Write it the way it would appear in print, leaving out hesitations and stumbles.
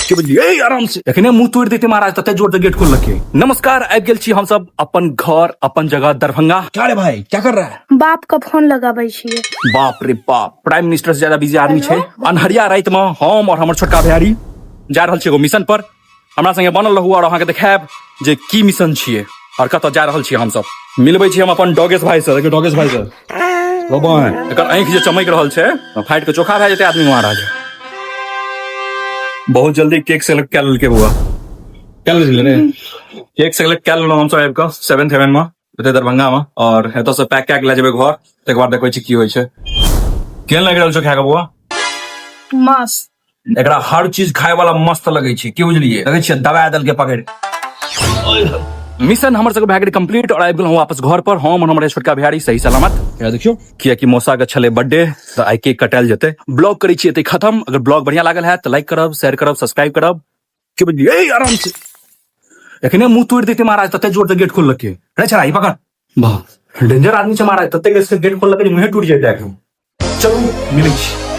के बुझलिए आराम से एखने मुंह तोड़ देते महाराज तते जोर से गेट खोल लके। नमस्कार, आबि गेल छी हम सब अपन घर अपन जगह दरभंगा। क्या रे भाई, क्या कर रहा है? बाप का फोन लगाबै छियै। बाप रे बाप, प्राइम मिनिस्टर से ज्यादा बिजी आदमी छै। अनहरिया रात में हम और हमर छोटका भैयारी जा रहल छी एगो मिशन पर। हमरा संगे बनल रहू और अहाँ के देखायब जे की मिशन छियै और कतऽ जा रहल छी हम सब। मिलबै छी हम अपन डॉगेश भाई से। देखियौ डॉगेश भाई से एकर आँखि जे चमक रहल छै, फाइट के चोखा भए जेतै आदमी महाराज। बहुत जल्दी केक सेलेक्ट कए लेलकै बउआ। कए लेलियै रे केक सेलेक्ट कए लेलहुँ हमसब आबि कऽ 7th हेवन में एतै दरभंगा में, और एतऽ से पैक कए के लए जेबै घर। तकर बाद देखै छी की होइ छै। केहन लागि रहल छौ खाए के बउआ? मस्त। एकरा हर चीज खाए वाला मस्त लगे छै, की बुझलिए? लगे छै दबा देल के पकड़। मिशन हमर सबके भए गेल कंप्लीट और आबि गेलहुँ वापस घर पर। हम और हमर छोटका भैयारी सही सलामत। या देखियो कियाकि मौसा के छले बर्थडे तो आई केक कटायल जेतै। ब्लॉग करै छी एतै खत्म। अगर ब्लॉग बढ़िया लागल है तो लाइक करब, शेयर करब, सब्सक्राइब करब, की बुझलिए? आराम से एखने मुंह तोड़ देते महाराज तते जोर से गेट खोल लके। रे छड़ा ई पकड़, वाह डेंजर आदमी छै महाराज। तते गेट खोल लके मुंह टूट जेतै। चलू मिलै छी।